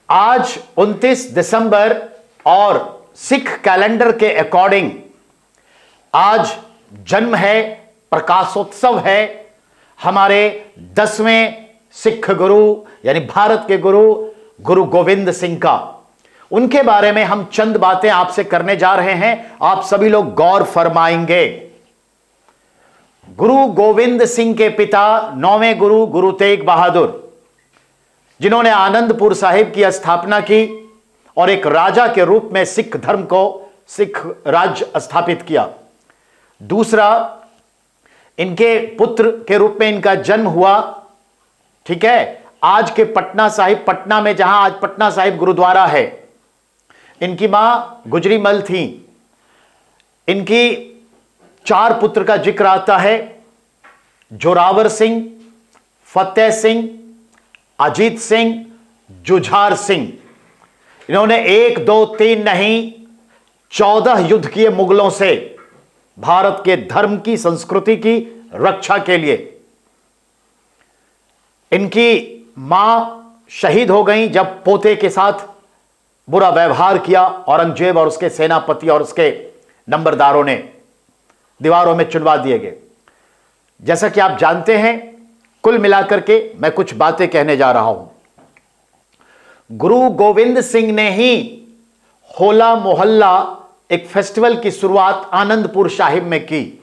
आज 29 दिसंबर और सिख कैलेंडर के अकॉर्डिंग आज जन्म है, प्रकाशोत्सव है हमारे 10वें सिख गुरु यानी भारत के गुरु गुरु गोविंद सिंह का। उनके बारे में हम चंद बातें आपसे करने जा रहे हैं, आप सभी लोग गौर फरमाएंगे। गुरु गोविंद सिंह के पिता 9वें गुरु गुरु तेग बहादुर, जिन्होंने आनंदपुर साहिब की स्थापना की और एक राजा के रूप में सिख धर्म को, सिख राज्य स्थापित किया। दूसरा, इनके पुत्र के रूप में इनका जन्म हुआ, ठीक है, आज के पटना साहिब, पटना में जहां आज पटना साहिब गुरुद्वारा है। इनकी मां गुजरी मल थी। इनकी 4 पुत्र का जिक्र आता है, जोरावर सिंह, फतेह सिंह, अजीत सिंह, जुझार सिंह। इन्होंने 1, 2, 3 नहीं 14 युद्ध किए मुगलों से भारत के धर्म की, संस्कृति की रक्षा के लिए। इनकी मां शहीद हो गई जब पोते के साथ बुरा व्यवहार किया औरंगजेब और उसके सेनापति और उसके नंबरदारों ने, दीवारों में चुनवा दिए गए। जैसा कि आप जानते हैं, कुल मिलाकर के मैं कुछ बातें कहने जा रहा हूं। गुरु गोविंद सिंह ने ही होला मोहल्ला एक फेस्टिवल की शुरुआत आनंदपुर साहिब में की,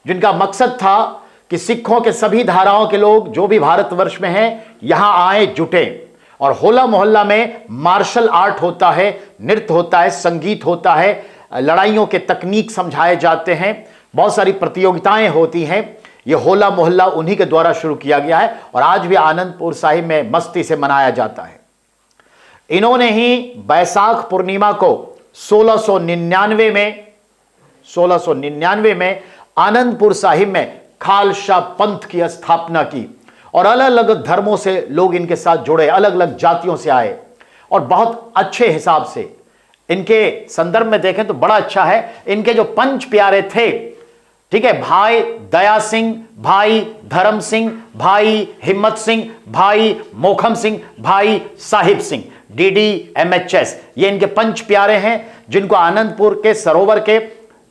जिनका मकसद था कि सिखों के सभी धाराओं के लोग जो भी भारतवर्ष में हैं यहां आए, जुटे। और होला मोहल्ला में मार्शल आर्ट होता है, नृत्य होता है, संगीत होता है, लड़ाइयों के तकनीक समझाए जाते हैं, बहुत सारी प्रतियोगिताएं होती हैं। यह होला मोहल्ला उन्हीं के द्वारा शुरू किया गया है और आज भी आनंदपुर साहिब में मस्ती से मनाया जाता है। इन्होंने ही बैसाख पूर्णिमा को 1699 में आनंदपुर साहिब में खालसा पंथ की स्थापना की और अलग अलग धर्मों से लोग इनके साथ जुड़े, अलग अलग जातियों से आए और बहुत अच्छे हिसाब से। इनके संदर्भ में देखें तो बड़ा अच्छा है। इनके जो पंच प्यारे थे, ठीक है, भाई दया सिंह, भाई धर्म सिंह, भाई हिम्मत सिंह, भाई मोखम सिंह, भाई साहिब सिंह, DDMHS, ये इनके पंच प्यारे हैं, जिनको आनंदपुर के सरोवर के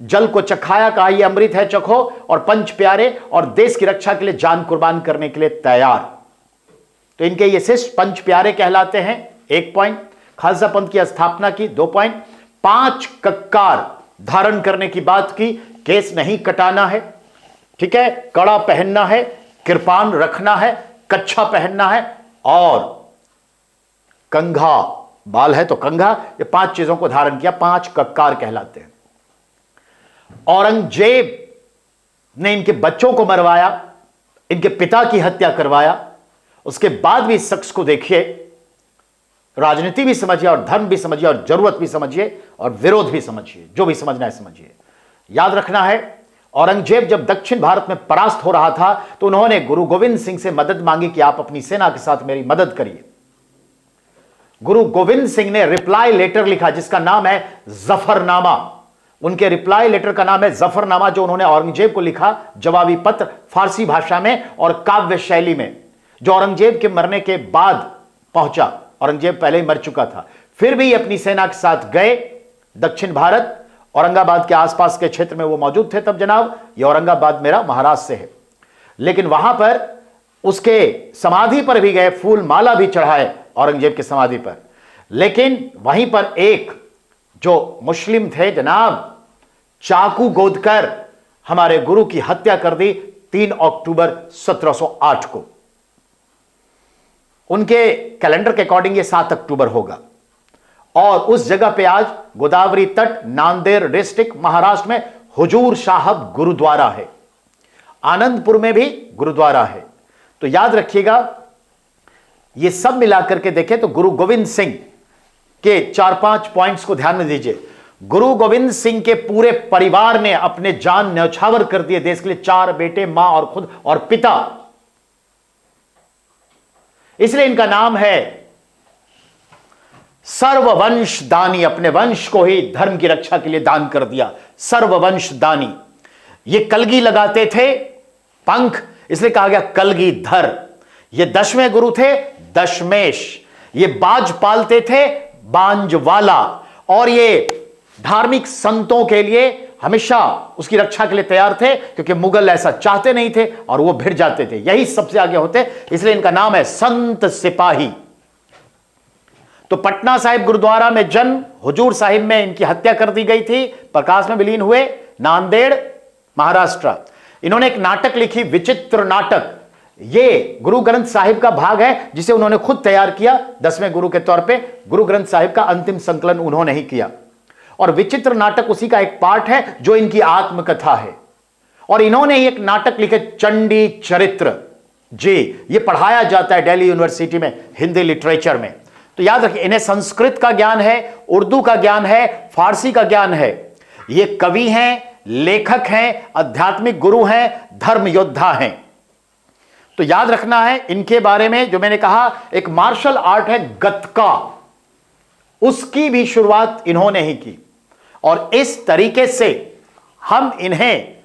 जल को चखाया, कहा ये अमृत है चखो, और पंच प्यारे और देश की रक्षा के लिए जान कुर्बान करने के लिए तैयार। तो इनके ये शिष्य पंच प्यारे कहलाते हैं। 1 पॉइंट। खालसा पंथ की स्थापना की। 2 पॉइंट। 5 कक्कार धारण करने की बात की, केस नहीं कटाना है, ठीक है, कड़ा पहनना है, कृपान रखना है, कच्छा पहनना है और कंघा, बाल है तो कंघा, ये 5 चीजों को धारण किया। 5 कक्कार कहलाते हैं। औरंगजेब ने इनके बच्चों को मरवाया, इनके पिता की हत्या करवाया। उसके बाद भी इस शख्स को देखिए, राजनीति भी समझिए और धर्म भी समझिए और जरूरत भी समझिए और विरोध भी समझिए, जो भी समझना है समझिए। याद रखना है, औरंगजेब जब दक्षिण भारत में परास्त हो रहा था तो उन्होंने गुरु गोविंद सिंह से मदद मांगी कि आप अपनी सेना के साथ मेरी मदद करिए। गुरु गोविंद सिंह ने रिप्लाई लेटर लिखा जिसका नाम है जफरनामा। उनके रिप्लाई लेटर का नाम है जफरनामा, जो उन्होंने औरंगजेब को लिखा, जवाबी पत्र, फारसी भाषा में और काव्य शैली में, जो औरंगजेब के मरने के बाद पहुंचा। औरंगजेब पहले ही मर चुका था, फिर भी अपनी सेना के साथ गए दक्षिण भारत। औरंगाबाद के आसपास के क्षेत्र में वो मौजूद थे तब जनाब। ये औरंगाबाद मेरा महाराष्ट्र से है, लेकिन वहां पर उसके समाधि पर भी गए, फूल माला भी चढ़ाए औरंगजेब की समाधि पर। लेकिन वहीं पर एक जो मुस्लिम थे जनाब, चाकू गोदकर हमारे गुरु की हत्या कर दी 3 अक्टूबर 1708 को। उनके कैलेंडर के अकॉर्डिंग ये 7 अक्टूबर होगा। और उस जगह पे आज गोदावरी तट, नांदेड़ डिस्ट्रिक्ट, महाराष्ट्र में हुजूर साहब गुरुद्वारा है। आनंदपुर में भी गुरुद्वारा है। तो याद रखिएगा, ये सब मिलाकर के देखें तो गुरु गोविंद सिंह के 4-5 पॉइंट्स को ध्यान में दीजिए। गुरु गोविंद सिंह के पूरे परिवार ने अपने जान न्यौछावर कर दिए देश के लिए। 4 बेटे, मां और खुद और पिता। इसलिए इनका नाम है सर्ववंश दानी। अपने वंश को ही धर्म की रक्षा के लिए दान कर दिया, सर्ववंश दानी। ये कलगी लगाते थे, पंख, इसलिए कहा गया कलगीधर। ये 10वें गुरु थे, दशमेश। ये बाज पालते थे, बांजवाला, और ये धार्मिक संतों के लिए हमेशा उसकी रक्षा के लिए तैयार थे, क्योंकि मुगल ऐसा चाहते नहीं थे और वो भिड़ जाते थे, यही सबसे आगे होते, इसलिए इनका नाम है संत सिपाही। तो पटना साहिब गुरुद्वारा में जन्म, हुजूर साहिब में इनकी हत्या कर दी गई थी, प्रकाश में विलीन हुए, नांदेड़ महाराष्ट्र। इन्होंने एक नाटक लिखी, विचित्र नाटक, ये गुरु ग्रंथ साहिब का भाग है जिसे उन्होंने खुद तैयार किया 10वें गुरु के तौर पे। गुरु ग्रंथ साहिब का अंतिम संकलन उन्होंने ही किया, और विचित्र नाटक उसी का एक पार्ट है जो इनकी आत्मकथा है। और इन्होंने ही एक नाटक लिखे, चंडी चरित्र जी, ये पढ़ाया जाता है दिल्ली यूनिवर्सिटी में हिंदी लिटरेचर में। तो याद रखिए, इन्हें संस्कृत का ज्ञान है, उर्दू का ज्ञान है, फारसी का ज्ञान है। ये कवि हैं, लेखक हैं, आध्यात्मिक गुरु हैं, धर्म योद्धा हैं। तो याद रखना है इनके बारे में, जो मैंने कहा एक मार्शल आर्ट है गतका, उसकी भी शुरुआत इन्होंने ही की। और इस तरीके से हम इन्हें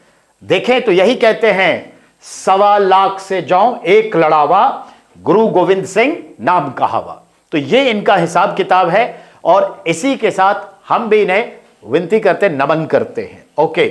देखें तो यही कहते हैं, 1.25 लाख से जाऊं एक लड़ावा, गुरु गोविंद सिंह नाम कहावा। तो ये इनका हिसाब किताब है, और इसी के साथ हम भी इन्हें विनती करते, नमन करते हैं। ओके।